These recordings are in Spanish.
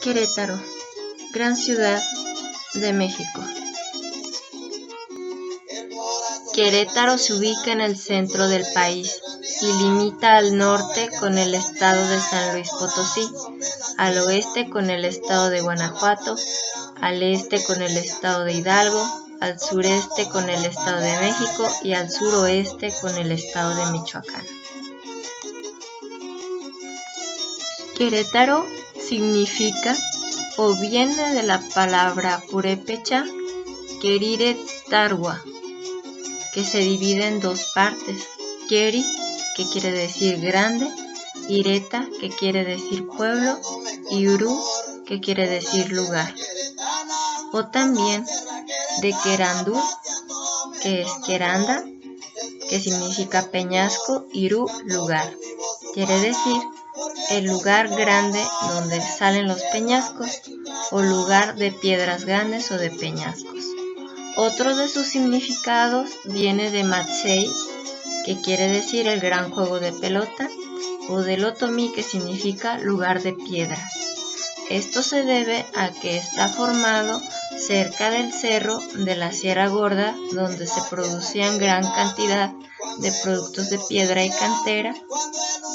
Querétaro, gran ciudad de México. Querétaro se ubica en el centro del país y limita al norte con el estado de San Luis Potosí, al oeste con el estado de Guanajuato, al este con el estado de Hidalgo, al sureste con el estado de México y al suroeste con el estado de Michoacán. Querétaro significa o viene de la palabra purépecha Querire Tarwa, que se divide en dos partes: Queri, que quiere decir grande, Ireta, que quiere decir pueblo, y Uru, que quiere decir lugar. O también de Querandú, que es Queranda, que significa peñasco, Iru, lugar. Quiere decir el lugar grande donde salen los peñascos, o lugar de piedras grandes o de peñascos. Otro de sus significados viene de Matsei, que quiere decir el gran juego de pelota, o del otomí, que significa lugar de piedras. Esto se debe a que está formado cerca del cerro de la Sierra Gorda, donde se producían gran cantidad de productos de piedra y cantera,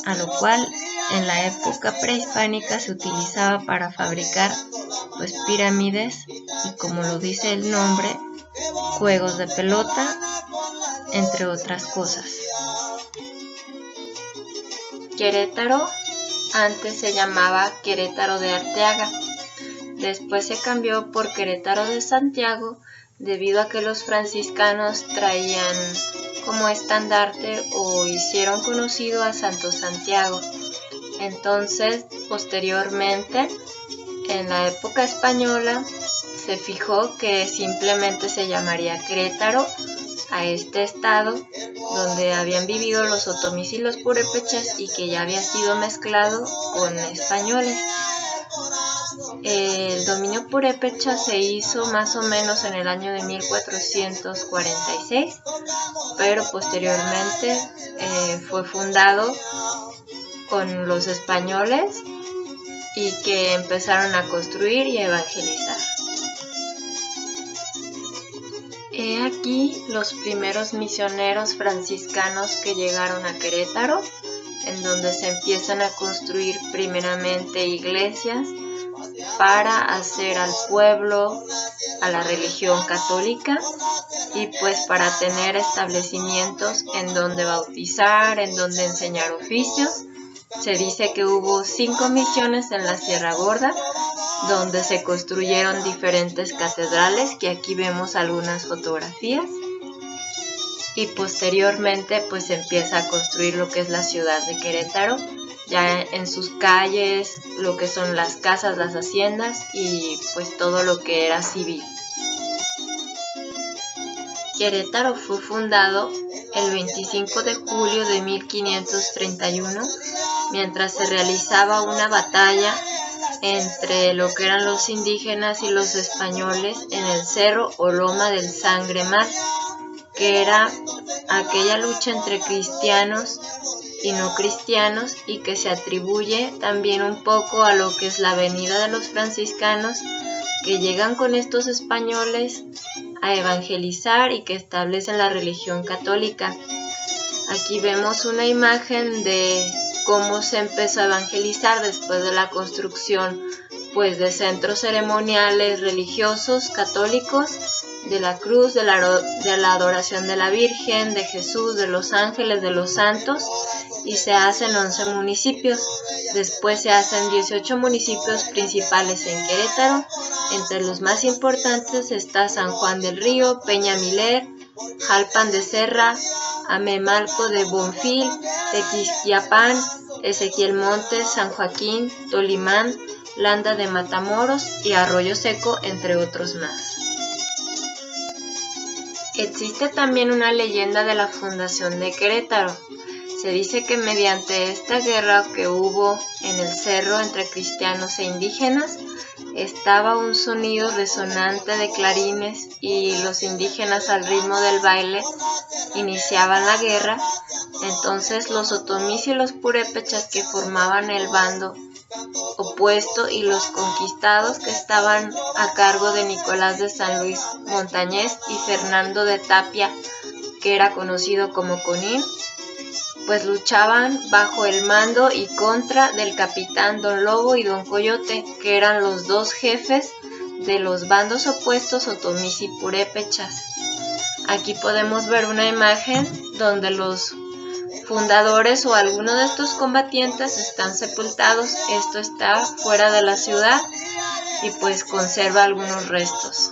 a lo cual en la época prehispánica se utilizaba para fabricar pirámides y, como lo dice el nombre, juegos de pelota, entre otras cosas. Querétaro antes se llamaba Querétaro de Arteaga, después se cambió por Querétaro de Santiago debido a que los franciscanos traían como estandarte o hicieron conocido a Santo Santiago. Entonces, posteriormente, en la época española, se fijó que simplemente se llamaría Querétaro a este estado donde habían vivido los otomís y los purépechas y que ya había sido mezclado con españoles. El dominio purépecha se hizo más o menos en el año de 1446, pero posteriormente fue fundado con los españoles y que empezaron a construir y a evangelizar. He aquí los primeros misioneros franciscanos que llegaron a Querétaro, en donde se empiezan a construir primeramente iglesias para hacer al pueblo a la religión católica y pues para tener establecimientos en donde bautizar, en donde enseñar oficios. Se dice que hubo 5 misiones en la Sierra Gorda, donde se construyeron diferentes catedrales, que aquí vemos algunas fotografías, y posteriormente pues se empieza a construir lo que es la ciudad de Querétaro, ya en sus calles, lo que son las casas, las haciendas y pues todo lo que era civil. Querétaro fue fundado el 25 de julio de 1531, mientras se realizaba una batalla entre lo que eran los indígenas y los españoles en el cerro o loma del Sangre Mal, que era aquella lucha entre cristianos y no cristianos y que se atribuye también un poco a lo que es la venida de los franciscanos que llegan con estos españoles a evangelizar y que establecen la religión católica. Aquí vemos una imagen de cómo se empezó a evangelizar después de la construcción pues de centros ceremoniales religiosos católicos, de la cruz, de la adoración de la Virgen, de Jesús, de los ángeles, de los santos, y se hacen 11 municipios. Después se hacen 18 municipios principales en Querétaro. Entre los más importantes está San Juan del Río, Peñamiler, Jalpan de Serra, Amemalco de Bonfil, Tequisquiapan, Ezequiel Montes, San Joaquín, Tolimán, Landa de Matamoros y Arroyo Seco, entre otros más. Existe también una leyenda de la fundación de Querétaro. Se dice que mediante esta guerra que hubo en el cerro entre cristianos e indígenas, estaba un sonido resonante de clarines y los indígenas al ritmo del baile iniciaban la guerra. Entonces los otomís y los purépechas, que formaban el bando opuesto, y los conquistados, que estaban a cargo de Nicolás de San Luis Montañés y Fernando de Tapia, que era conocido como Conín, pues luchaban bajo el mando y contra del capitán Don Lobo y Don Coyote, que eran los dos jefes de los bandos opuestos, otomís y purépechas. Aquí podemos ver una imagen donde los fundadores o algunos de estos combatientes están sepultados. Esto está fuera de la ciudad y pues conserva algunos restos.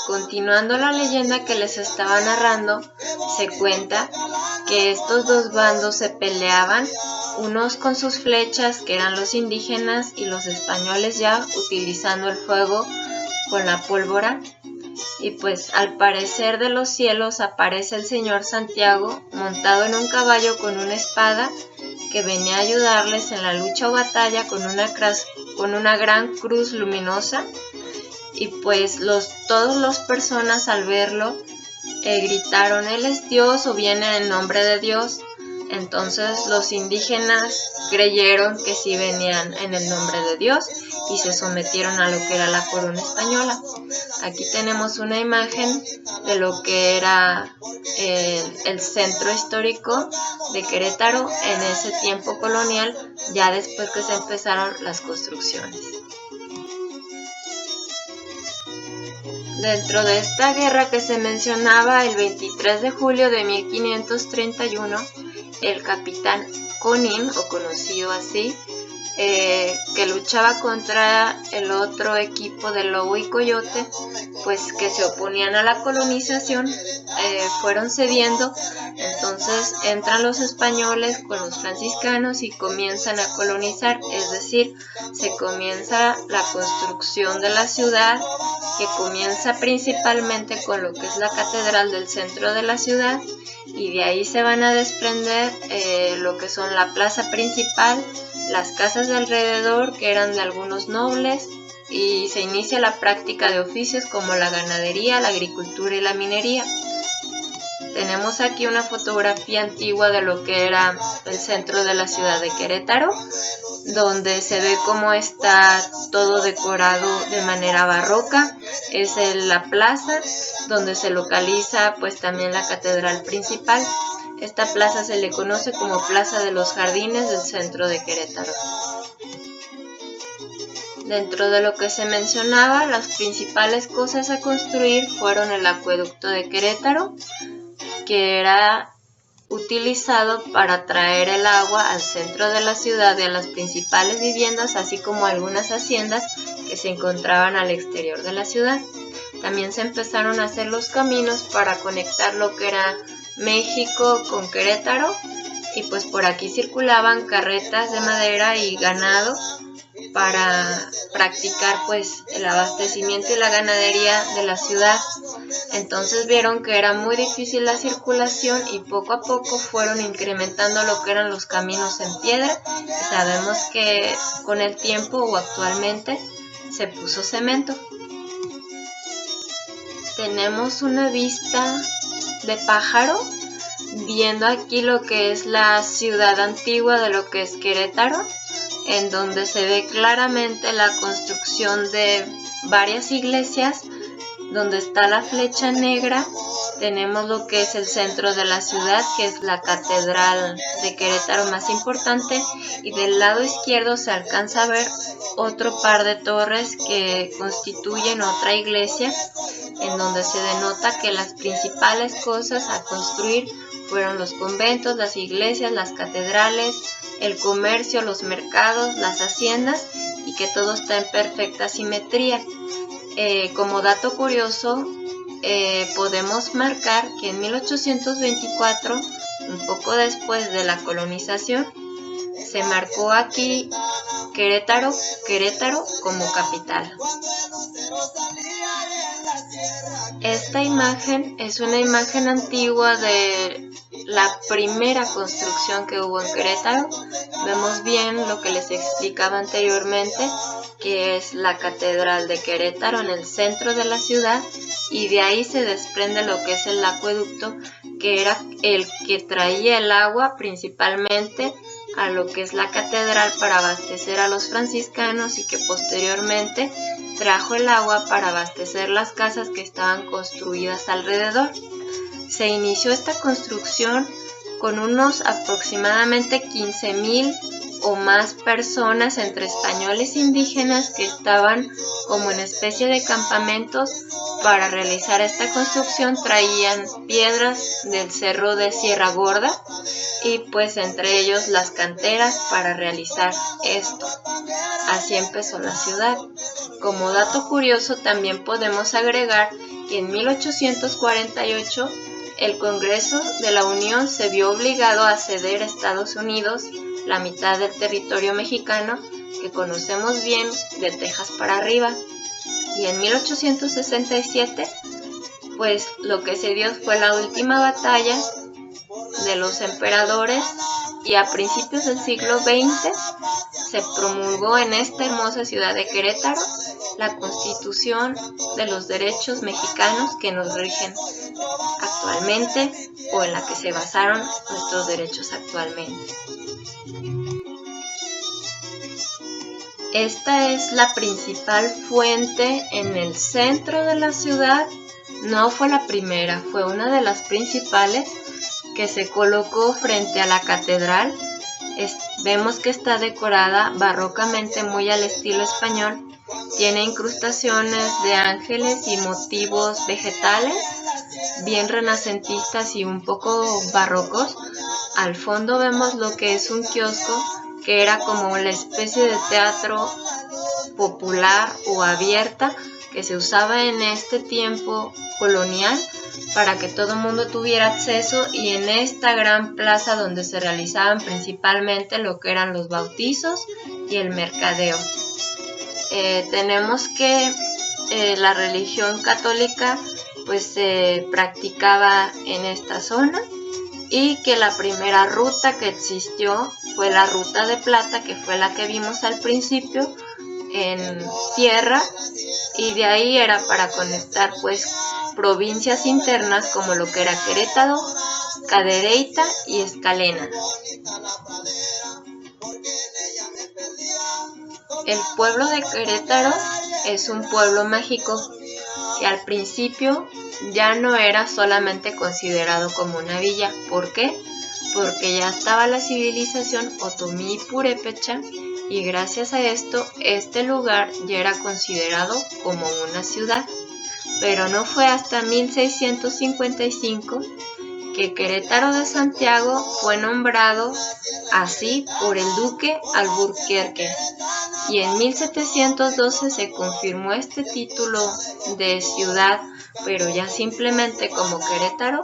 Continuando la leyenda que les estaba narrando, se cuenta que estos dos bandos se peleaban, unos con sus flechas, que eran los indígenas, y los españoles ya utilizando el fuego con la pólvora. Y pues al parecer de los cielos aparece el señor Santiago montado en un caballo con una espada, que venía a ayudarles en la lucha o batalla con una gran cruz luminosa. Y pues todas las personas al verlo gritaron: Él es Dios, o viene en nombre de Dios. Entonces los indígenas creyeron que sí venían en el nombre de Dios y se sometieron a lo que era la corona española. Aquí tenemos una imagen de lo que era el centro histórico de Querétaro en ese tiempo colonial, ya después que se empezaron las construcciones. Dentro de esta guerra que se mencionaba, el 23 de julio de 1531, el capitán Conín, o conocido así, que luchaba contra el otro equipo de Lobo y Coyote, pues que se oponían a la colonización, fueron cediendo. Entonces entran los españoles con los franciscanos y comienzan a colonizar, es decir, se comienza la construcción de la ciudad, que comienza principalmente con lo que es la catedral del centro de la ciudad, y de ahí se van a desprender lo que son la plaza principal, las casas de alrededor, que eran de algunos nobles, y se inicia la práctica de oficios como la ganadería, la agricultura y la minería. Tenemos aquí una fotografía antigua de lo que era el centro de la ciudad de Querétaro, donde se ve cómo está todo decorado de manera barroca. Es en la plaza donde se localiza pues también la catedral principal. Esta plaza se le conoce como Plaza de los Jardines del centro de Querétaro. Dentro de lo que se mencionaba, las principales cosas a construir fueron el acueducto de Querétaro, que era utilizado para traer el agua al centro de la ciudad y a las principales viviendas, así como algunas haciendas que se encontraban al exterior de la ciudad. También se empezaron a hacer los caminos para conectar lo que era México con Querétaro, y pues por aquí circulaban carretas de madera y ganado para practicar pues el abastecimiento y la ganadería de la ciudad. Entonces vieron que era muy difícil la circulación y poco a poco fueron incrementando lo que eran los caminos en piedra, y sabemos que con el tiempo o actualmente se puso cemento. Tenemos una vista de pájaro viendo aquí lo que es la ciudad antigua de lo que es Querétaro, en donde se ve claramente la construcción de varias iglesias, donde está la flecha negra. Tenemos lo que es el centro de la ciudad, que es la catedral de Querétaro más importante, y del lado izquierdo se alcanza a ver otro par de torres que constituyen otra iglesia, en donde se denota que las principales cosas a construir fueron los conventos, las iglesias, las catedrales, el comercio, los mercados, las haciendas, y que todo está en perfecta simetría. Como dato curioso, podemos marcar que en 1824, un poco después de la colonización, se marcó aquí Querétaro como capital. Esta imagen es una imagen antigua de la primera construcción que hubo en Querétaro. Vemos bien lo que les explicaba anteriormente, que es la Catedral de Querétaro en el centro de la ciudad, y de ahí se desprende lo que es el acueducto, que era el que traía el agua principalmente a lo que es la catedral para abastecer a los franciscanos, y que posteriormente trajo el agua para abastecer las casas que estaban construidas alrededor. Se inició esta construcción con unos aproximadamente 15,000 o más personas entre españoles e indígenas que estaban como en especie de campamentos. Para realizar esta construcción traían piedras del cerro de Sierra Gorda y pues entre ellos las canteras para realizar esto. Así empezó la ciudad. Como dato curioso también podemos agregar que en 1848 el Congreso de la Unión se vio obligado a ceder a Estados Unidos la mitad del territorio mexicano que conocemos bien de Texas para arriba. Y en 1867, pues lo que se dio fue la última batalla de los emperadores, y a principios del siglo XX se promulgó en esta hermosa ciudad de Querétaro la Constitución de los Derechos Mexicanos que nos rigen actualmente, o en la que se basaron nuestros derechos actualmente. Esta es la principal fuente en el centro de la ciudad. No fue la primera, fue una de las principales que se colocó frente a la catedral. Vemos que está decorada barrocamente muy al estilo español. Tiene incrustaciones de ángeles y motivos vegetales, bien renacentistas y un poco barrocos. Al fondo vemos lo que es un kiosco, que era como la especie de teatro popular o abierta que se usaba en este tiempo colonial para que todo el mundo tuviera acceso, y en esta gran plaza donde se realizaban principalmente lo que eran los bautizos y el mercadeo. Tenemos que la religión católica pues se practicaba en esta zona, y que la primera ruta que existió fue la ruta de plata, que fue la que vimos al principio en tierra, y de ahí era para conectar pues provincias internas como lo que era Querétaro, Cadereyta y Escalena. El pueblo de Querétaro es un pueblo mágico que al principio ya no era solamente considerado como una villa. ¿Por qué? Porque ya estaba la civilización otomí y purépecha, y gracias a esto este lugar ya era considerado como una ciudad. Pero no fue hasta 1655 que Querétaro de Santiago fue nombrado así por el duque Alburquerque, y en 1712 se confirmó este título de ciudad, pero ya simplemente como Querétaro,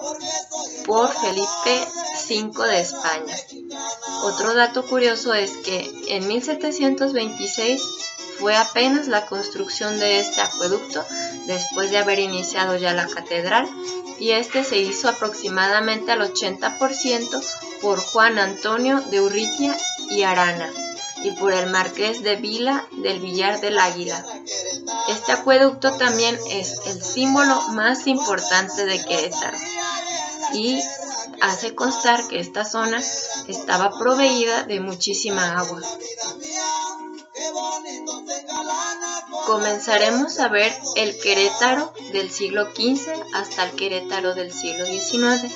por Felipe V de España. Otro dato curioso es que en 1726 fue apenas la construcción de este acueducto, después de haber iniciado ya la catedral, y este se hizo aproximadamente al 80% por Juan Antonio de Urrutia y Arana y por el marqués de Vila del Villar del Águila. Este acueducto también es el símbolo más importante de Querétaro y hace constar que esta zona estaba proveída de muchísima agua. Comenzaremos a ver el Querétaro del siglo XV hasta el Querétaro del siglo XIX,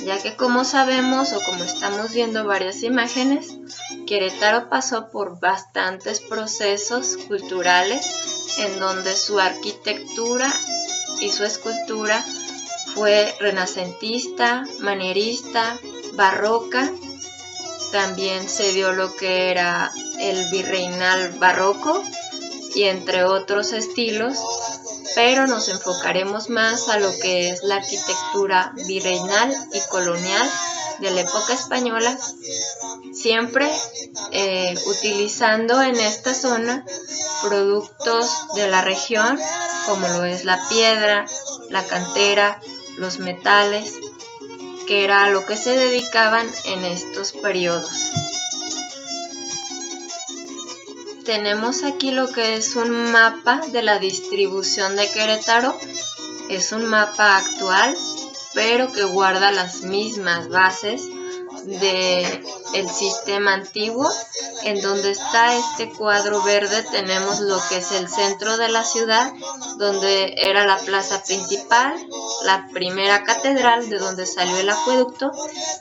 ya que como sabemos o como estamos viendo varias imágenes, Querétaro pasó por bastantes procesos culturales en donde su arquitectura y su escultura fue renacentista, manierista, barroca. También se dio lo que era el virreinal barroco y entre otros estilos, pero nos enfocaremos más a lo que es la arquitectura virreinal y colonial de la época española, siempre utilizando en esta zona productos de la región como lo es la piedra, la cantera, los metales, que era a lo que se dedicaban en estos periodos. tenemos aquí lo que es un mapa de la distribución de Querétaro. Es un mapa actual, pero que guarda las mismas bases del sistema antiguo. En donde está este cuadro verde tenemos lo que es el centro de la ciudad, donde era la plaza principal, la primera catedral de donde salió el acueducto,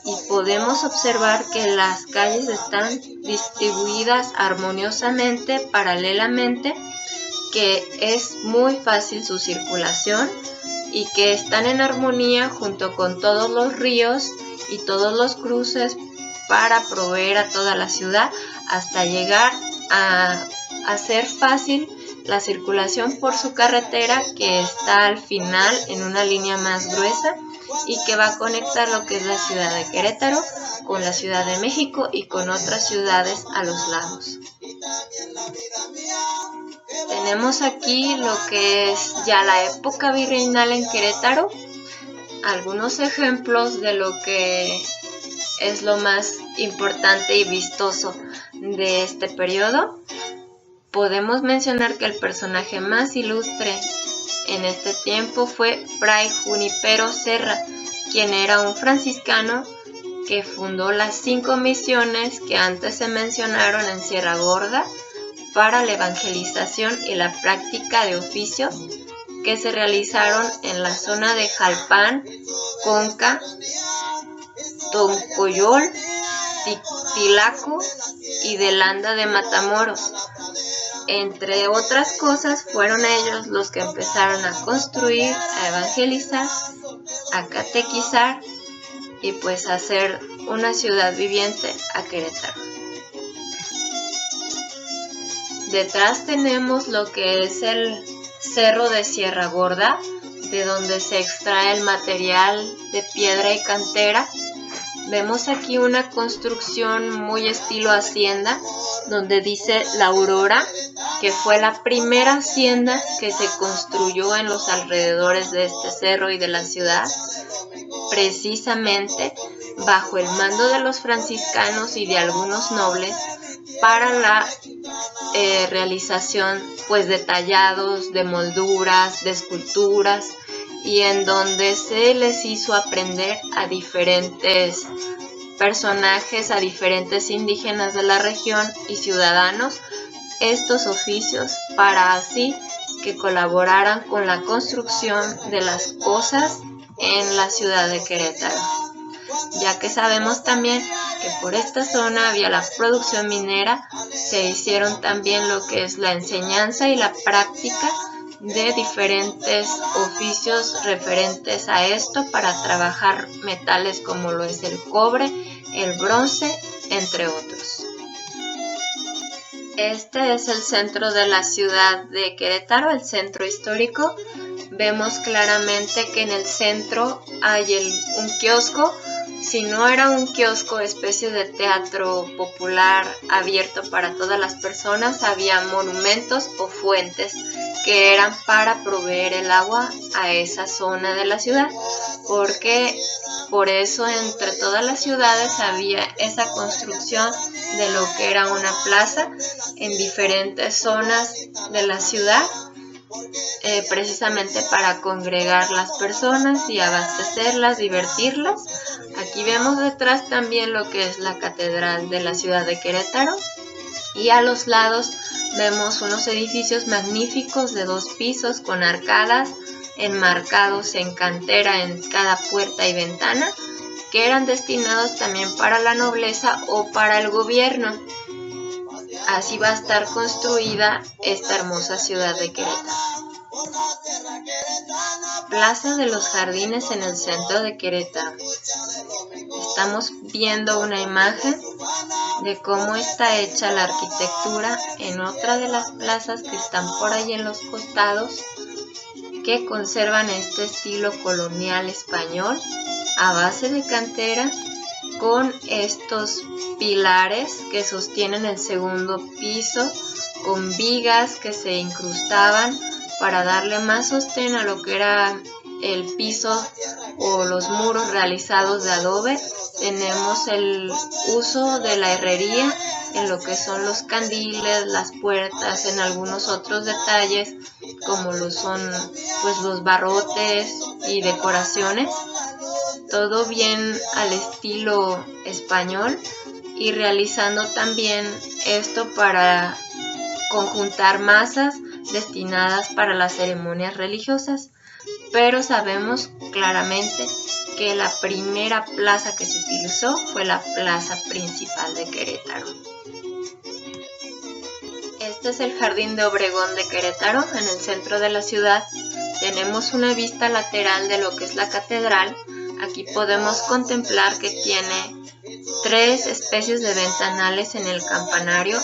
y podemos observar que las calles están distribuidas armoniosamente, paralelamente, que es muy fácil su circulación y que están en armonía junto con todos los ríos y todos los cruces para proveer a toda la ciudad hasta llegar a hacer fácil la circulación por su carretera, que está al final en una línea más gruesa y que va a conectar lo que es la ciudad de Querétaro con la Ciudad de México y con otras ciudades a los lados. Tenemos aquí lo que es ya la época virreinal en Querétaro, algunos ejemplos de lo que es lo más importante y vistoso de este periodo. Podemos mencionar que el personaje más ilustre en este tiempo fue Fray Junípero Serra, quien era un franciscano que fundó las 5 misiones que antes se mencionaron en Sierra Gorda para la evangelización y la práctica de oficios que se realizaron en la zona de Jalpan, Conca, Toncoyol, Tilaco y de Landa de Matamoros. Entre otras cosas, fueron ellos los que empezaron a construir, a evangelizar, a catequizar y pues a hacer una ciudad viviente a Querétaro. Detrás tenemos lo que es el Cerro de Sierra Gorda, de donde se extrae el material de piedra y cantera. Vemos aquí una construcción muy estilo hacienda, donde dice La Aurora, que fue la primera hacienda que se construyó en los alrededores de este cerro y de la ciudad, precisamente bajo el mando de los franciscanos y de algunos nobles para la realización pues de tallados, de molduras, de esculturas, y en donde se les hizo aprender a diferentes personajes, a diferentes indígenas de la región y ciudadanos estos oficios para así que colaboraran con la construcción de las cosas en la ciudad de Querétaro, ya que sabemos también que por esta zona había la producción minera. Se hicieron también lo que es la enseñanza y la práctica de diferentes oficios referentes a esto para trabajar metales como lo es el cobre, el bronce, entre otros. Este es el centro de la ciudad de Querétaro, el centro histórico. Vemos claramente que en el centro hay un kiosco. Si no era un kiosco, especie de teatro popular abierto para todas las personas, había monumentos o fuentes que eran para proveer el agua a esa zona de la ciudad, porque por eso entre todas las ciudades había esa construcción de lo que era una plaza en diferentes zonas de la ciudad, precisamente para congregar las personas y abastecerlas, divertirlas. Aquí vemos detrás también lo que es la catedral de la ciudad de Querétaro, y a los lados vemos unos edificios magníficos de 2 pisos con arcadas enmarcados en cantera en cada puerta y ventana, que eran destinados también para la nobleza o para el gobierno. Así va a estar construida esta hermosa ciudad de Querétaro. Plaza de los Jardines en el centro de Querétaro. Estamos viendo una imagen de cómo está hecha la arquitectura en otra de las plazas que están por ahí en los costados, que conservan este estilo colonial español a base de cantera, con estos pilares que sostienen el segundo piso, con vigas que se incrustaban para darle más sostén a lo que era el piso o los muros realizados de adobe. Tenemos el uso de la herrería en lo que son los candiles, las puertas, en algunos otros detalles como lo son pues los barrotes y decoraciones, todo bien al estilo español, y realizando también esto para conjuntar masas destinadas para las ceremonias religiosas. Pero sabemos claramente que la primera plaza que se utilizó fue la plaza principal de Querétaro. Este es el Jardín de Obregón de Querétaro, en el centro de la ciudad. Tenemos una vista lateral de lo que es la catedral. Aquí podemos contemplar que tiene 3 especies de ventanales en el campanario,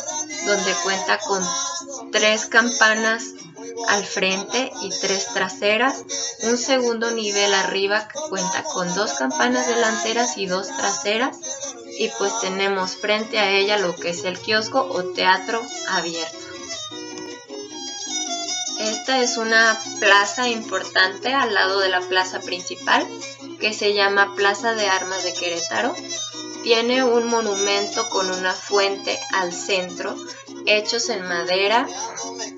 donde cuenta con 3 campanas al frente y 3 traseras, un segundo nivel arriba que cuenta con 2 campanas delanteras y 2 traseras, y pues tenemos frente a ella lo que es el kiosco o teatro abierto. Esta es una plaza importante al lado de la plaza principal, que se llama Plaza de Armas de Querétaro. Tiene un monumento con una fuente al centro, hechos en madera,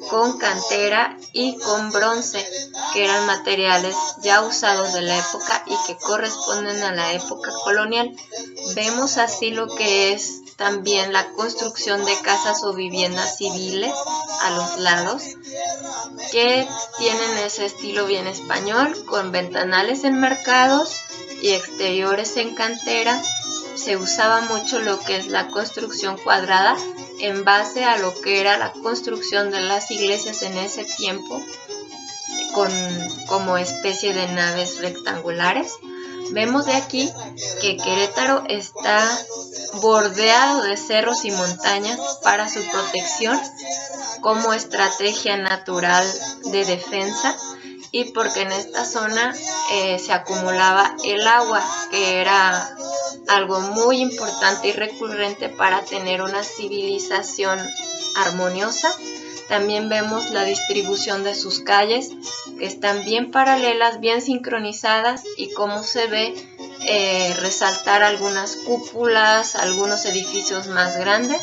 con cantera y con bronce, que eran materiales ya usados de la época y que corresponden a la época colonial. Vemos así lo que es también la construcción de casas o viviendas civiles a los lados, que tienen ese estilo bien español, con ventanales enmarcados y exteriores en cantera. Se usaba mucho lo que es la construcción cuadrada en base a lo que era la construcción de las iglesias en ese tiempo, como especie de naves rectangulares. Vemos de aquí que Querétaro está bordeado de cerros y montañas para su protección como estrategia natural de defensa, y porque en esta zona se acumulaba el agua, que era algo muy importante y recurrente para tener una civilización armoniosa. También vemos la distribución de sus calles, que están bien paralelas, bien sincronizadas, y cómo se ve resaltar algunas cúpulas, algunos edificios más grandes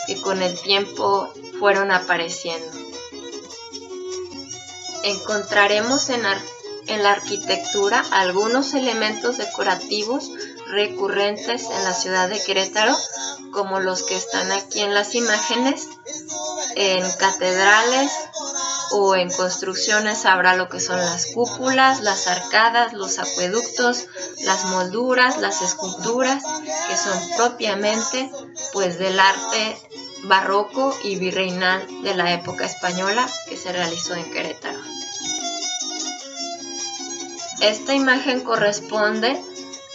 que con el tiempo fueron apareciendo. Encontraremos en la arquitectura algunos elementos decorativos recurrentes en la ciudad de Querétaro, como los que están aquí en las imágenes. En catedrales o en construcciones habrá lo que son las cúpulas, las arcadas, los acueductos, las molduras, las esculturas, que son propiamente pues del arte barroco y virreinal de la época española que se realizó en Querétaro. Esta imagen corresponde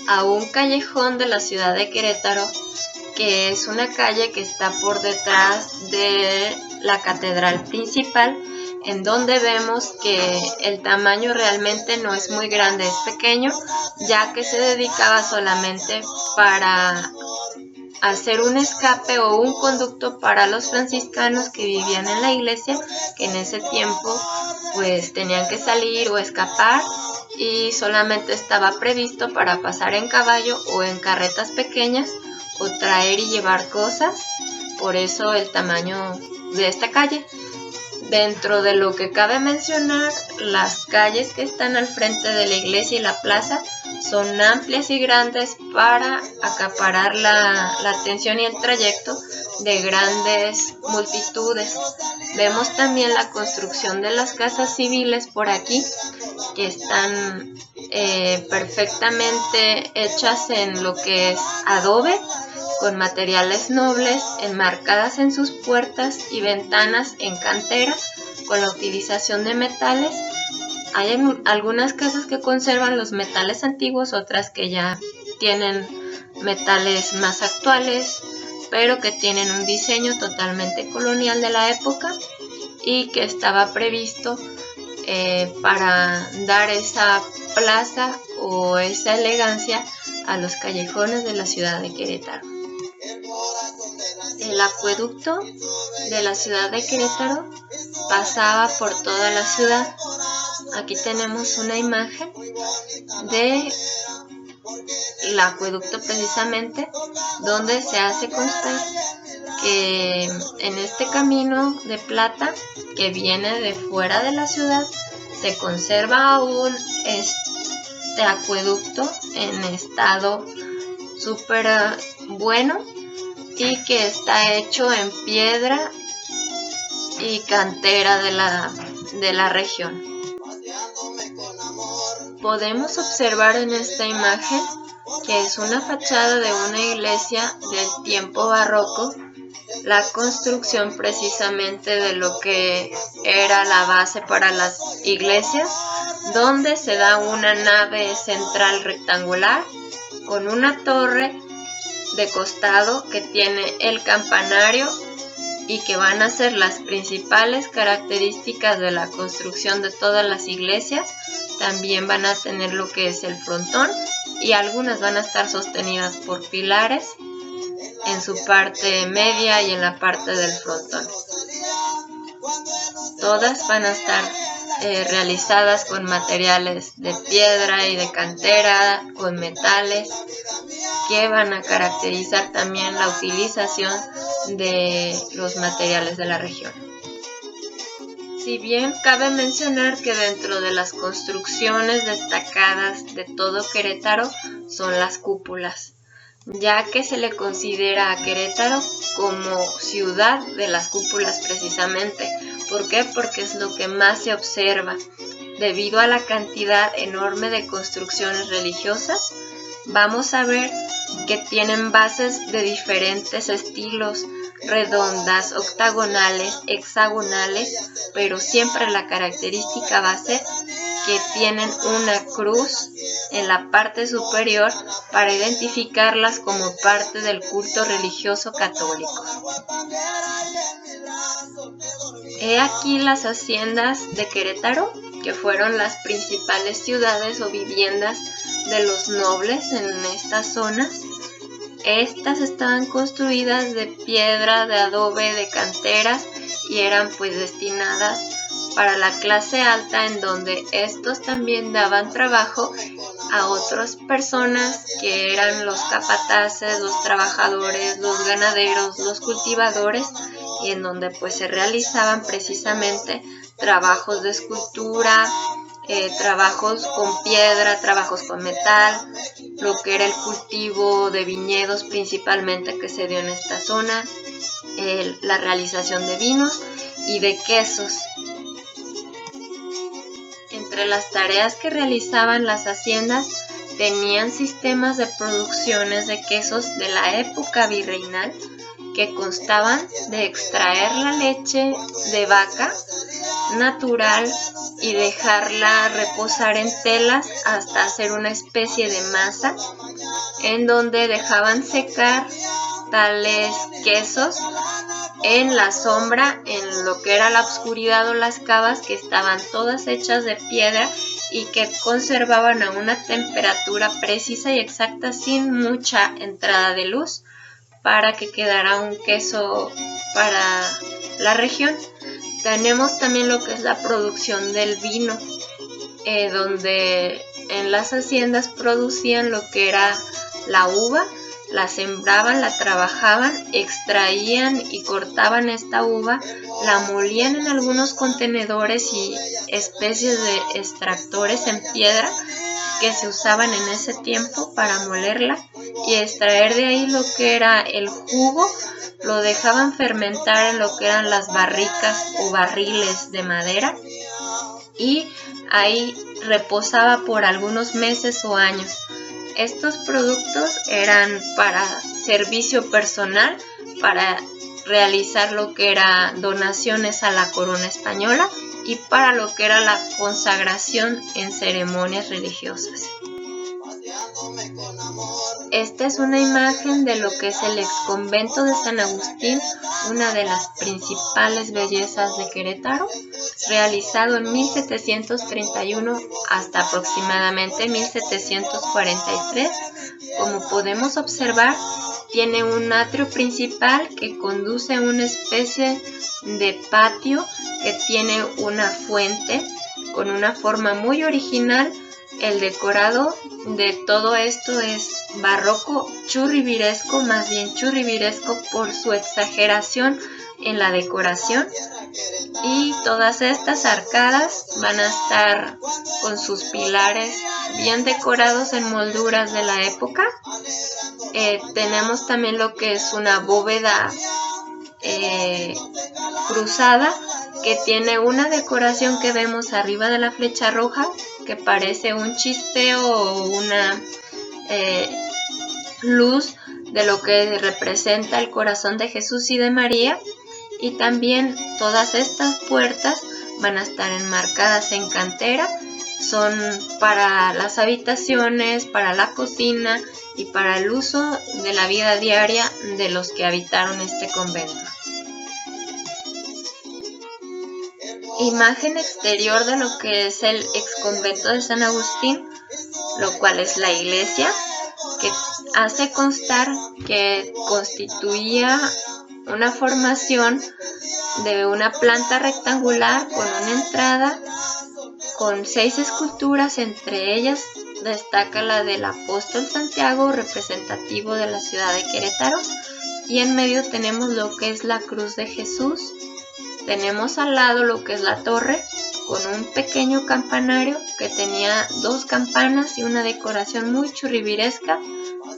a un callejón de la ciudad de Querétaro, que es una calle que está por detrás de la catedral principal, en donde vemos que el tamaño realmente no es muy grande, es pequeño, ya que se dedicaba solamente para hacer un escape o un conducto para los franciscanos que vivían en la iglesia, que en ese tiempo pues tenían que salir o escapar, y solamente estaba previsto para pasar en caballo o en carretas pequeñas o traer y llevar cosas. Por eso el tamaño de esta calle. Dentro de lo que cabe mencionar, las calles que están al frente de la iglesia y la plaza son amplias y grandes para acaparar la atención y el trayecto de grandes multitudes. Vemos también la construcción de las casas civiles por aquí, que están perfectamente hechas en lo que es adobe, con materiales nobles, enmarcadas en sus puertas y ventanas en cantera, con la utilización de metales. Hay algunas casas que conservan los metales antiguos, otras que ya tienen metales más actuales, pero que tienen un diseño totalmente colonial de la época y que estaba previsto para dar esa plaza o esa elegancia a los callejones de la ciudad de Querétaro. El acueducto de la ciudad de Querétaro pasaba por toda la ciudad. Aquí tenemos una imagen de el acueducto precisamente, donde se hace constar que en este camino de plata que viene de fuera de la ciudad se conserva aún este acueducto en estado súper bueno y que está hecho en piedra y cantera de la región. Podemos observar en esta imagen que es una fachada de una iglesia del tiempo barroco, la construcción precisamente de lo que era la base para las iglesias, donde se da una nave central rectangular con una torre de costado que tiene el campanario y que van a ser las principales características de la construcción de todas las iglesias. También van a tener lo que es el frontón y algunas van a estar sostenidas por pilares en su parte media y en la parte del frontón. Todas van a estar realizadas con materiales de piedra y de cantera, con metales, que van a caracterizar también la utilización de los materiales de la región. Si bien cabe mencionar que dentro de las construcciones destacadas de todo Querétaro son las cúpulas, ya que se le considera a Querétaro como ciudad de las cúpulas precisamente. ¿Por qué? Porque es lo que más se observa. Debido a la cantidad enorme de construcciones religiosas, vamos a ver que tienen bases de diferentes estilos, redondas, octagonales, hexagonales, pero siempre la característica va a ser que tienen una cruz en la parte superior para identificarlas como parte del culto religioso católico. He aquí las haciendas de Querétaro, que fueron las principales ciudades o viviendas de los nobles en estas zonas. Estas estaban construidas de piedra, de adobe, de canteras y eran pues destinadas para la clase alta, en donde estos también daban trabajo a otras personas que eran los capataces, los trabajadores, los ganaderos, los cultivadores, y en donde pues se realizaban precisamente trabajos de escultura, trabajos con piedra, trabajos con metal, lo que era el cultivo de viñedos principalmente que se dio en esta zona, la realización de vinos y de quesos. Entre las tareas que realizaban las haciendas tenían sistemas de producciones de quesos de la época virreinal que constaban de extraer la leche de vaca natural y dejarla reposar en telas hasta hacer una especie de masa, en donde dejaban secar tales quesos en la sombra, en lo que era la oscuridad o las cavas, que estaban todas hechas de piedra y que conservaban a una temperatura precisa y exacta sin mucha entrada de luz, para que quedara un queso para la región. Tenemos también lo que es la producción del vino, donde en las haciendas producían lo que era la uva, la sembraban, la trabajaban, extraían y cortaban esta uva, la molían en algunos contenedores y especies de extractores en piedra que se usaban en ese tiempo para molerla y extraer de ahí lo que era el jugo. Lo dejaban fermentar en lo que eran las barricas o barriles de madera y ahí reposaba por algunos meses o años. Estos productos eran para servicio personal, para realizar lo que era donaciones a la corona española y para lo que era la consagración en ceremonias religiosas. Esta es una imagen de lo que es el exconvento de San Agustín, una de las principales bellezas de Querétaro, realizado en 1731 hasta aproximadamente 1743. Como podemos observar, tiene un atrio principal que conduce a una especie de patio que tiene una fuente con una forma muy original. El decorado de todo esto es barroco churriviresco, más bien churriviresco por su exageración en la decoración, y todas estas arcadas van a estar con sus pilares bien decorados en molduras de la época. Tenemos también lo que es una bóveda cruzada, que tiene una decoración que vemos arriba de la flecha roja, que parece un chispeo o una luz de lo que representa el corazón de Jesús y de María. Y también todas estas puertas van a estar enmarcadas en cantera, son para las habitaciones, para la cocina y para el uso de la vida diaria de los que habitaron este convento. Imagen exterior de lo que es el exconvento de San Agustín, lo cual es la iglesia, que hace constar que constituía una formación de una planta rectangular con una entrada con 6 esculturas. Entre ellas destaca la del apóstol Santiago, representativo de la ciudad de Querétaro, y en medio tenemos lo que es la cruz de Jesús. Tenemos al lado lo que es la torre, con un pequeño campanario que tenía 2 campanas y una decoración muy churriviresca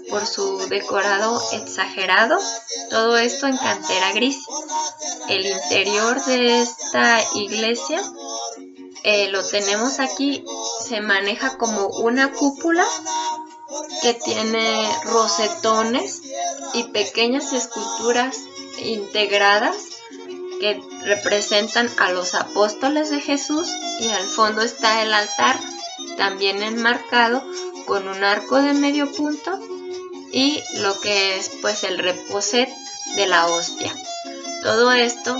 por su decorado exagerado, todo esto en cantera gris. El interior de esta iglesia lo tenemos aquí, se maneja como una cúpula que tiene rosetones y pequeñas esculturas integradas que representan a los apóstoles de Jesús, y al fondo está el altar también enmarcado con un arco de medio punto y lo que es pues el reposet de la hostia. Todo esto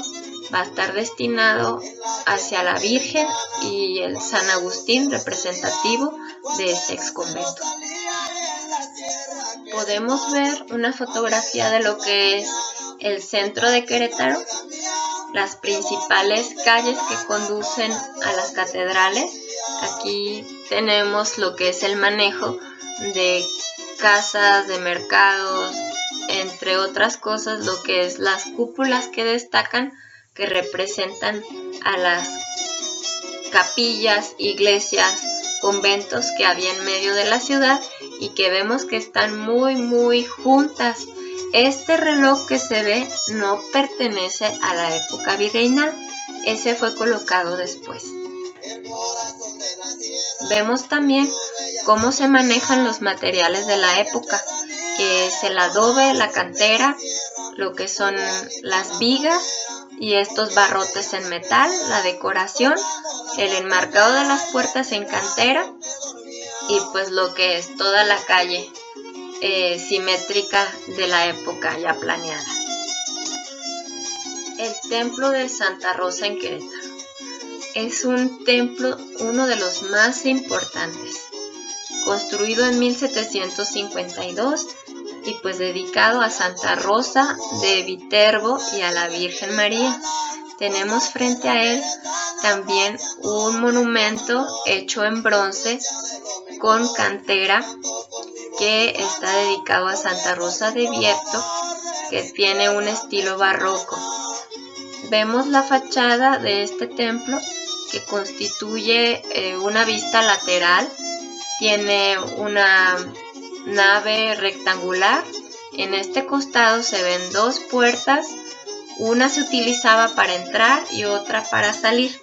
va a estar destinado hacia la Virgen y el San Agustín, representativo de este exconvento. Podemos ver una fotografía de lo que es el centro de Querétaro, las principales calles que conducen a las catedrales. Aquí tenemos lo que es el manejo de casas, de mercados, entre otras cosas, lo que es las cúpulas que destacan, que representan a las capillas, iglesias, conventos que había en medio de la ciudad y que vemos que están muy juntas. Este reloj que se ve no pertenece a la época virreinal, ese fue colocado después. Vemos también cómo se manejan los materiales de la época, que es el adobe, la cantera, lo que son las vigas y estos barrotes en metal, la decoración, el enmarcado de las puertas en cantera y pues lo que es toda la calle simétrica de la época ya planeada. El templo de Santa Rosa en Querétaro es un templo, uno de los más importantes, construido en 1752 y pues dedicado a Santa Rosa de Viterbo y a la Virgen María. Tenemos frente a él también un monumento hecho en bronce con cantera que está dedicado a Santa Rosa de Vierto, que tiene un estilo barroco. Vemos la fachada de este templo, que constituye una vista lateral, tiene una nave rectangular. En este costado se ven 2 puertas, una se utilizaba para entrar y otra para salir.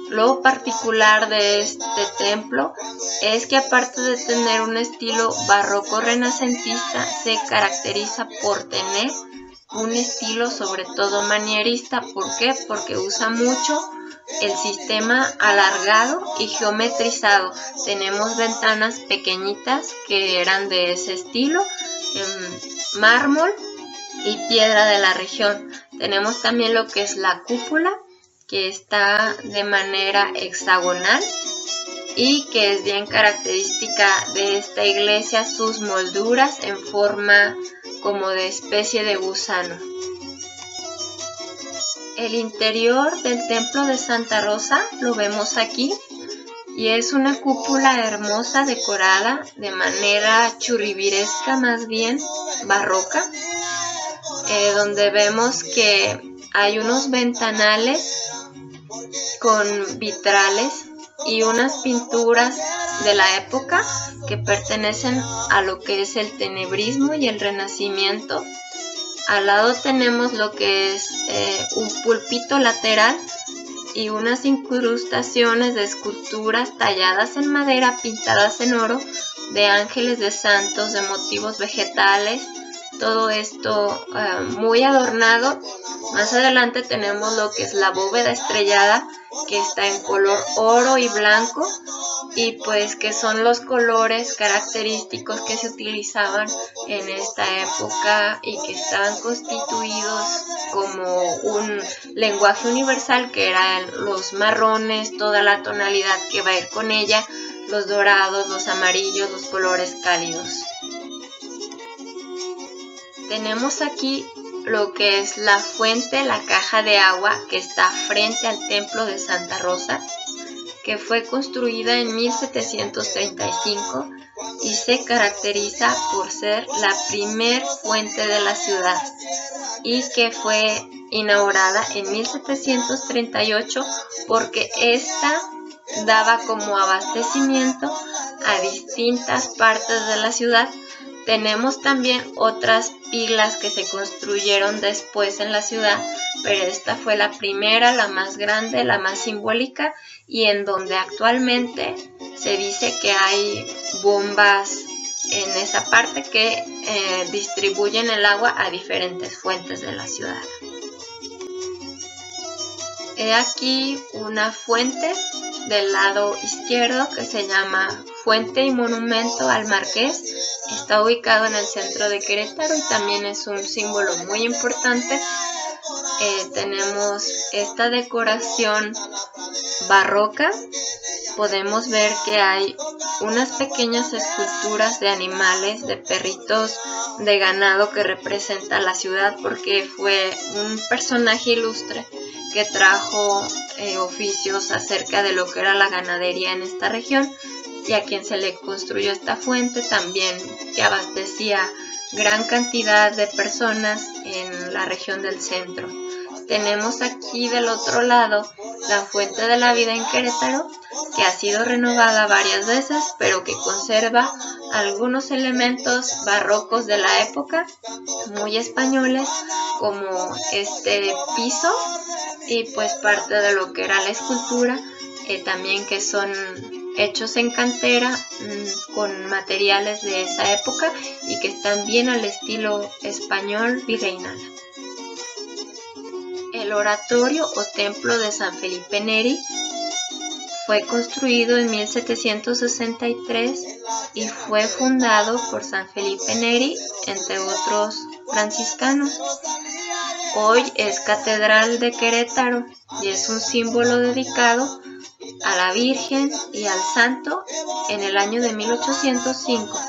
Lo particular de este templo es que aparte de tener un estilo barroco renacentista, se caracteriza por tener un estilo sobre todo manierista. ¿Por qué? Porque usa mucho el sistema alargado y geometrizado. Tenemos ventanas pequeñitas que eran de ese estilo, en mármol y piedra de la región. Tenemos también lo que es la cúpula, que está de manera hexagonal y que es bien característica de esta iglesia, sus molduras en forma como de especie de gusano. El interior del templo de Santa Rosa lo vemos aquí y es una cúpula hermosa decorada de manera churrigueresca, más bien barroca, donde vemos que hay unos ventanales con vitrales y unas pinturas de la época que pertenecen a lo que es el tenebrismo y el renacimiento. Al lado tenemos lo que es un púlpito lateral y unas incrustaciones de esculturas talladas en madera, pintadas en oro, de ángeles, de santos, de motivos vegetales, todo esto muy adornado. Más adelante tenemos lo que es la bóveda estrellada, que está en color oro y blanco, y pues que son los colores característicos que se utilizaban en esta época y que estaban constituidos como un lenguaje universal, que eran los marrones, toda la tonalidad que va a ir con ella, los dorados, los amarillos, los colores cálidos. Tenemos aquí lo que es la fuente, la caja de agua, que está frente al templo de Santa Rosa, que fue construida en 1735 y se caracteriza por ser la primer fuente de la ciudad, y que fue inaugurada en 1738 porque esta daba como abastecimiento a distintas partes de la ciudad. Tenemos también otras pilas que se construyeron después en la ciudad, pero esta fue la primera, la más grande, la más simbólica, y en donde actualmente se dice que hay bombas en esa parte que distribuyen el agua a diferentes fuentes de la ciudad. He aquí una fuente del lado izquierdo que se llama Fuente y Monumento al Marqués. Está ubicado en el centro de Querétaro y también es un símbolo muy importante. Tenemos esta decoración barroca. Podemos ver que hay unas pequeñas esculturas de animales, de perritos, de ganado, que representa la ciudad porque fue un personaje ilustre que trajo oficios acerca de lo que era la ganadería en esta región, y a quien se le construyó esta fuente también, que abastecía gran cantidad de personas en la región del centro. Tenemos aquí del otro lado la Fuente de la Vida en Querétaro, que ha sido renovada varias veces, pero que conserva algunos elementos barrocos de la época, muy españoles, como este piso y pues parte de lo que era la escultura, también que son hechos en cantera con materiales de esa época y que están bien al estilo español virreinal. El oratorio o templo de San Felipe Neri fue construido en 1763 y fue fundado por San Felipe Neri, entre otros franciscanos. Hoy es Catedral de Querétaro y es un símbolo dedicado a la Virgen y al Santo en el año de 1805.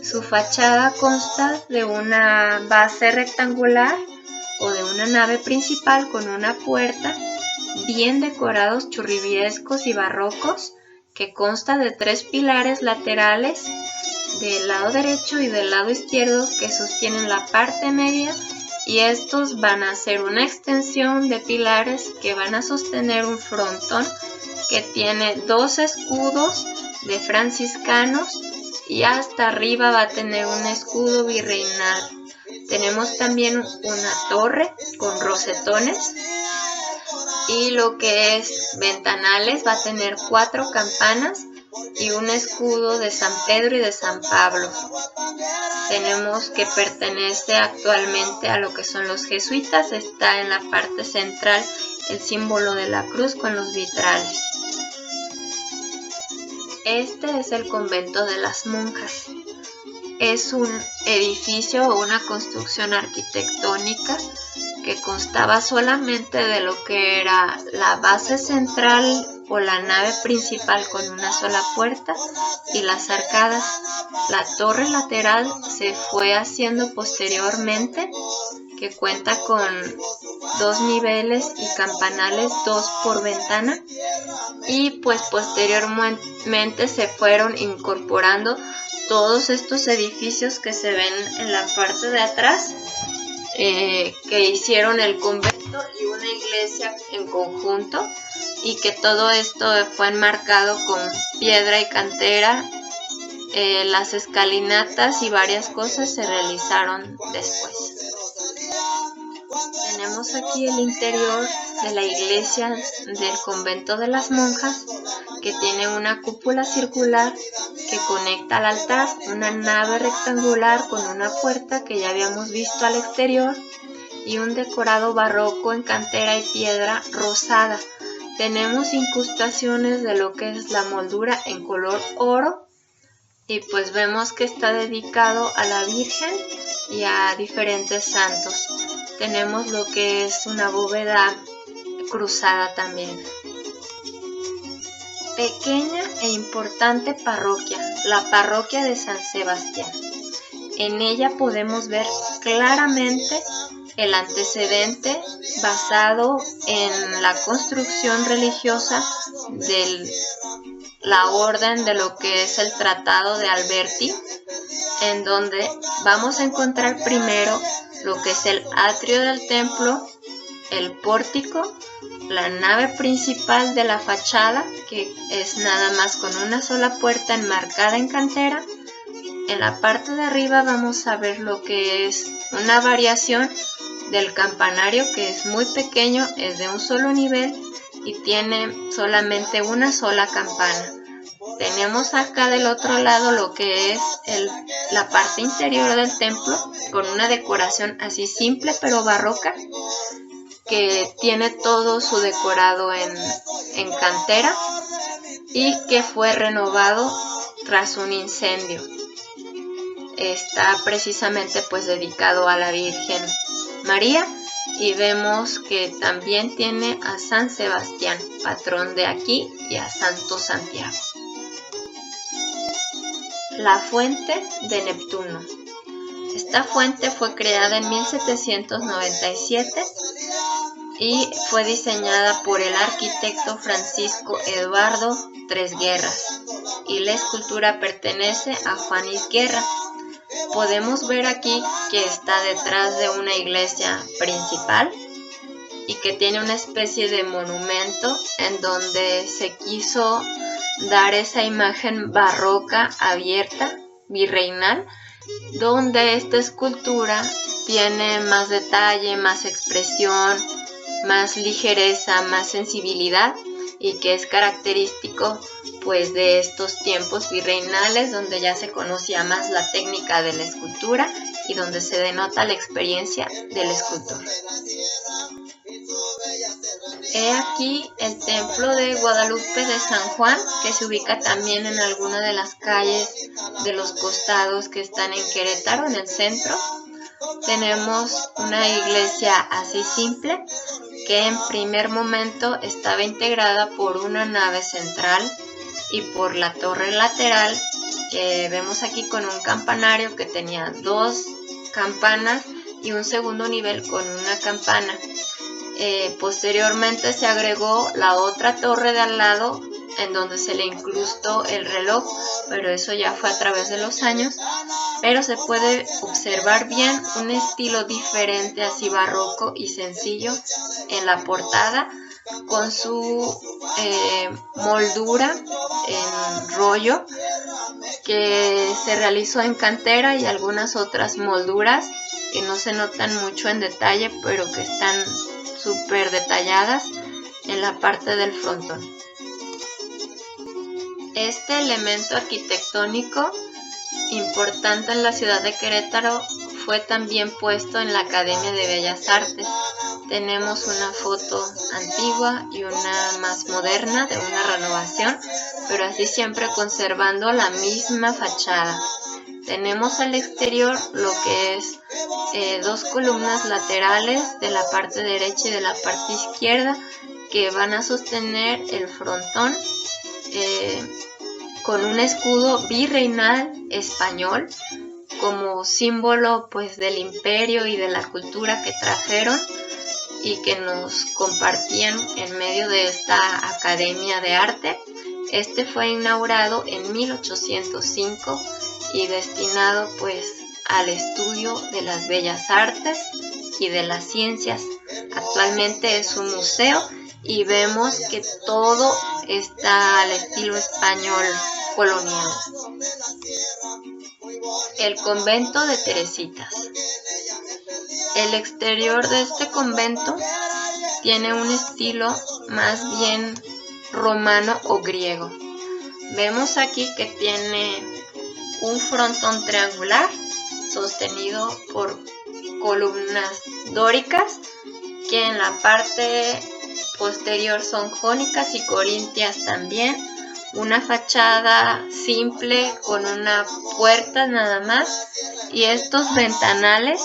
Su fachada consta de una base rectangular o de una nave principal con una puerta, bien decorados churriguerescos y barrocos, que consta de 3 pilares laterales del lado derecho y del lado izquierdo que sostienen la parte media, y estos van a ser una extensión de pilares que van a sostener un frontón que tiene 2 escudos de franciscanos y hasta arriba va a tener un escudo virreinal. Tenemos también una torre con rosetones y lo que es ventanales va a tener 4 campanas y un escudo de San Pedro y de San Pablo. Tenemos que pertenece actualmente a lo que son los jesuitas. Está en la parte central el símbolo de la cruz con los vitrales. Este es el convento de las monjas. Es un edificio o una construcción arquitectónica que constaba solamente de lo que era la base central o la nave principal con una sola puerta y las arcadas. La torre lateral se fue haciendo posteriormente, que cuenta con 2 niveles y campanales, 2 por ventana, y pues posteriormente se fueron incorporando todos estos edificios que se ven en la parte de atrás, que hicieron el convento y una iglesia en conjunto, y que todo esto fue enmarcado con piedra y cantera. Las escalinatas y varias cosas se realizaron después. Tenemos aquí el interior de la iglesia del convento de las monjas, que tiene una cúpula circular que conecta al altar, una nave rectangular con una puerta que ya habíamos visto al exterior y un decorado barroco en cantera y piedra rosada. Tenemos incrustaciones de lo que es la moldura en color oro, y pues vemos que está dedicado a la Virgen y a diferentes santos. Tenemos lo que es una bóveda cruzada también. Pequeña e importante parroquia, la parroquia de San Sebastián. En ella podemos ver claramente el antecedente basado en la construcción religiosa de la orden de lo que es el Tratado de Alberti, en donde vamos a encontrar primero lo que es el atrio del templo, el pórtico, la nave principal de la fachada, que es nada más con una sola puerta enmarcada en cantera. En la parte de arriba vamos a ver lo que es una variación del campanario, que es muy pequeño, es de un solo nivel y tiene solamente una sola campana. Tenemos acá del otro lado lo que es la parte interior del templo, con una decoración así simple pero barroca, que tiene todo su decorado en cantera y que fue renovado tras un incendio. Está precisamente pues dedicado a la Virgen María, y vemos que también tiene a San Sebastián, patrón de aquí, y a Santo Santiago. La fuente de Neptuno. Esta fuente fue creada en 1797 y fue diseñada por el arquitecto Francisco Eduardo Tresguerras, y la escultura pertenece a Juan Isguerra. Podemos ver aquí que está detrás de una iglesia principal y que tiene una especie de monumento en donde se quiso dar esa imagen barroca abierta, virreinal, donde esta escultura tiene más detalle, más expresión, más ligereza, más sensibilidad, y que es característico pues de estos tiempos virreinales, donde ya se conocía más la técnica de la escultura y donde se denota la experiencia del escultor. He aquí el templo de Guadalupe de San Juan, que se ubica también en alguna de las calles de los costados que están en Querétaro, en el centro. Tenemos una iglesia así simple, que en primer momento estaba integrada por una nave central y por la torre lateral, que vemos aquí con un campanario que tenía 2 campanas y un segundo nivel con una campana. Posteriormente se agregó la otra torre de al lado, en donde se le incrustó el reloj, pero eso ya fue a través de los años. Pero se puede observar bien un estilo diferente, así barroco y sencillo, en la portada, con su moldura en rollo, que se realizó en cantera, y algunas otras molduras que no se notan mucho en detalle, pero que están súper detalladas en la parte del frontón. Este elemento arquitectónico importante en la ciudad de Querétaro fue también puesto en la Academia de Bellas Artes. Tenemos una foto antigua y una más moderna de una renovación, pero así siempre conservando la misma fachada. Tenemos al exterior lo que es 2 columnas laterales de la parte derecha y de la parte izquierda, que van a sostener el frontón con un escudo virreinal español, como símbolo pues del imperio y de la cultura que trajeron y que nos compartían en medio de esta Academia de Arte. Este fue inaugurado en 1805 y destinado pues al estudio de las bellas artes y de las ciencias. Actualmente es un museo y vemos que todo está al estilo español colonial. El convento de Teresitas. El exterior de este convento tiene un estilo más bien romano o griego. Vemos aquí que tiene un frontón triangular sostenido por columnas dóricas que en la parte posterior son jónicas y corintias también. Una fachada simple con una puerta nada más y estos ventanales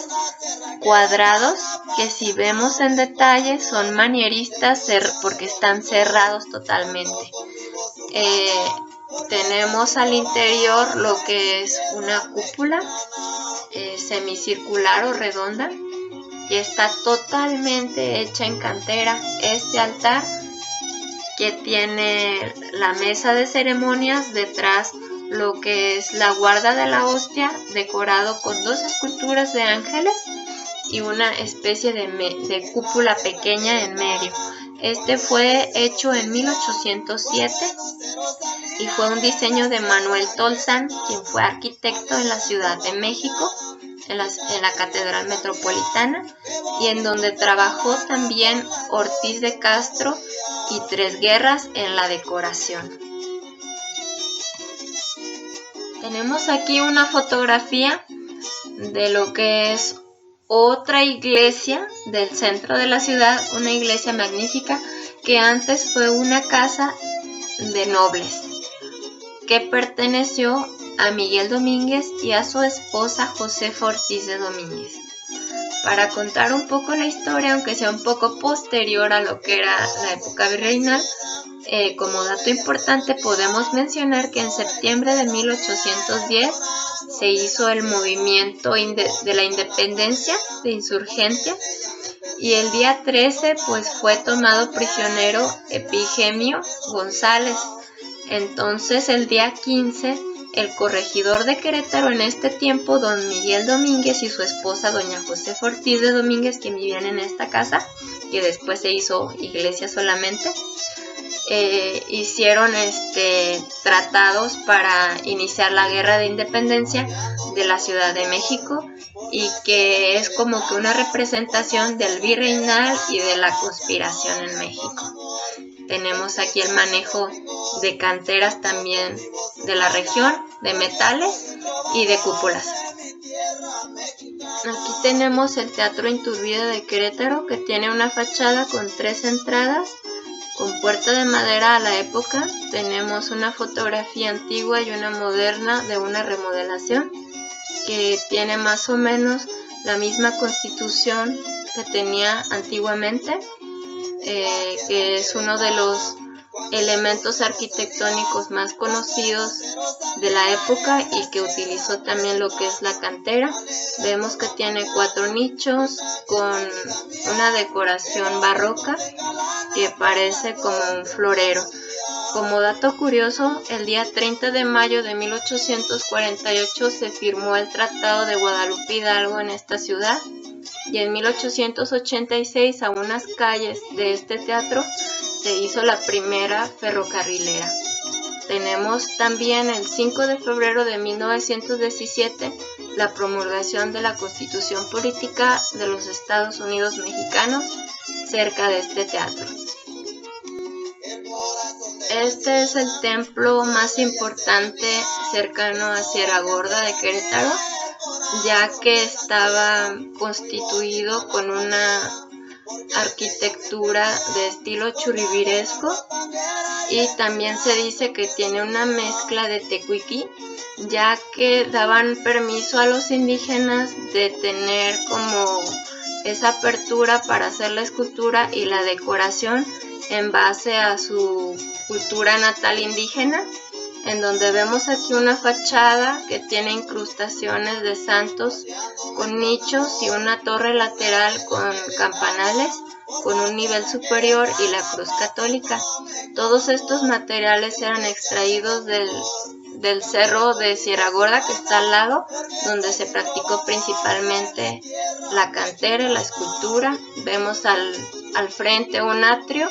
cuadrados que si vemos en detalle son manieristas porque están cerrados totalmente. Tenemos al interior lo que es una cúpula semicircular o redonda y está totalmente hecha en cantera. Este altar que tiene la mesa de ceremonias, detrás lo que es la guarda de la hostia, decorado con 2 esculturas de ángeles y una especie de cúpula pequeña en medio. Este fue hecho en 1807 y fue un diseño de Manuel Tolzán, quien fue arquitecto en la Ciudad de México, en la Catedral Metropolitana, y en donde trabajó también Ortiz de Castro y Tres Guerras en la decoración. Tenemos aquí una fotografía de lo que es otra iglesia del centro de la ciudad, una iglesia magnífica que antes fue una casa de nobles que perteneció a Miguel Domínguez y a su esposa Josefa Ortiz de Domínguez. Para contar un poco la historia, aunque sea un poco posterior a lo que era la época virreinal, como dato importante podemos mencionar que en septiembre de 1810 se hizo el movimiento de la independencia de insurgente y el día 13 pues fue tomado prisionero Epigemio González. Entonces el día 15 el corregidor de Querétaro en este tiempo, don Miguel Domínguez y su esposa doña Josefa Ortiz de Domínguez, que vivían en esta casa, que después se hizo iglesia solamente, hicieron tratados para iniciar la guerra de independencia de la Ciudad de México y que es como que una representación del virreinal y de la conspiración en México. Tenemos aquí el manejo de canteras también de la región, de metales y de cúpulas. Aquí tenemos el Teatro Iturbide de Querétaro, que tiene una fachada con 3 entradas, con puerta de madera a la época. Tenemos una fotografía antigua y una moderna de una remodelación que tiene más o menos la misma constitución que tenía antiguamente, que es uno de los elementos arquitectónicos más conocidos de la época y que utilizó también lo que es la cantera. Vemos que tiene 4 nichos con una decoración barroca que parece como un florero. Como dato curioso, el día 30 de mayo de 1848 se firmó el Tratado de Guadalupe Hidalgo en esta ciudad y en 1886 a unas calles de este teatro se hizo la primera ferrocarrilera. Tenemos también el 5 de febrero de 1917 la promulgación de la Constitución Política de los Estados Unidos Mexicanos cerca de este teatro. Este es el templo más importante cercano a Sierra Gorda de Querétaro, ya que estaba constituido con una arquitectura de estilo churribiresco y también se dice que tiene una mezcla de tecuiquí, ya que daban permiso a los indígenas de tener como esa apertura para hacer la escultura y la decoración en base a su cultura natal indígena. en donde vemos aquí una fachada que tiene incrustaciones de santos con nichos y una torre lateral con campanales con un nivel superior y la cruz católica. Todos estos materiales eran extraídos del cerro de Sierra Gorda, que está al lado, donde se practicó principalmente la cantera y la escultura. Vemos al frente un atrio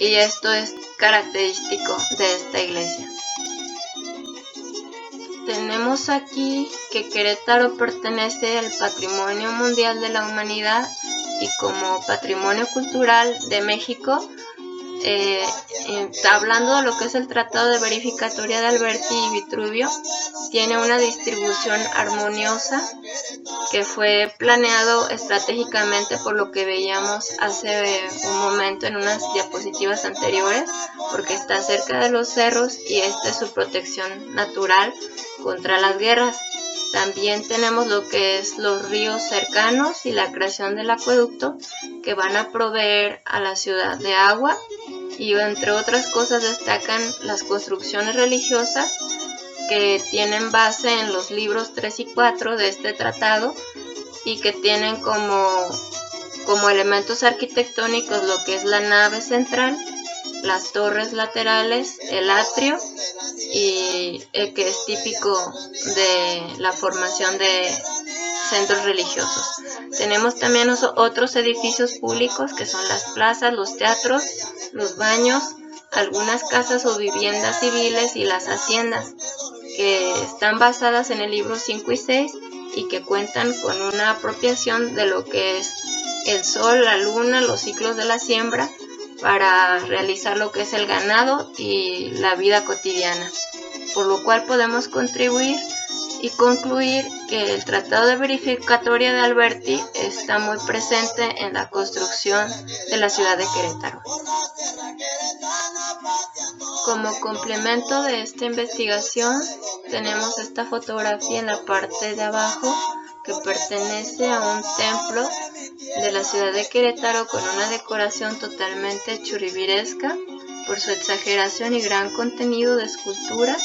y esto es característico de esta iglesia. Tenemos aquí que Querétaro pertenece al Patrimonio Mundial de la Humanidad y como Patrimonio Cultural de México, hablando de lo que es el Tratado de Verificatoria de Alberti y Vitruvio, tiene una distribución armoniosa que fue planeado estratégicamente por lo que veíamos hace un momento en unas diapositivas anteriores, porque está cerca de los cerros y esta es su protección natural contra las guerras. También tenemos lo que es los ríos cercanos y la creación del acueducto que van a proveer a la ciudad de agua, y entre otras cosas destacan las construcciones religiosas que tienen base en los libros 3 y 4 de este tratado y que tienen como elementos arquitectónicos lo que es la nave central, las torres laterales, el atrio y el que es típico de la formación de centros religiosos. Tenemos también otros edificios públicos que son las plazas, los teatros, los baños, algunas casas o viviendas civiles y las haciendas, que están basadas en el libro 5 y 6 y que cuentan con una apropiación de lo que es el sol, la luna, los ciclos de la siembra para realizar lo que es el ganado y la vida cotidiana, por lo cual podemos contribuir y concluir que el Tratado de Verificatoria de Alberti está muy presente en la construcción de la ciudad de Querétaro. Como complemento de esta investigación, tenemos esta fotografía en la parte de abajo que pertenece a un templo de la ciudad de Querétaro con una decoración totalmente churribiresca por su exageración y gran contenido de escultura,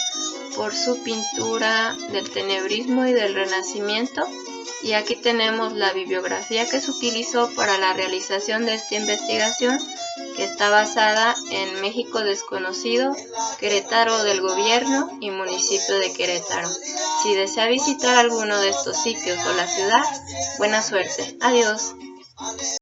por su pintura del tenebrismo y del renacimiento. Y aquí tenemos la bibliografía que se utilizó para la realización de esta investigación, que está basada en México Desconocido, Querétaro del Gobierno y Municipio de Querétaro. Si desea visitar alguno de estos sitios o la ciudad, buena suerte. Adiós.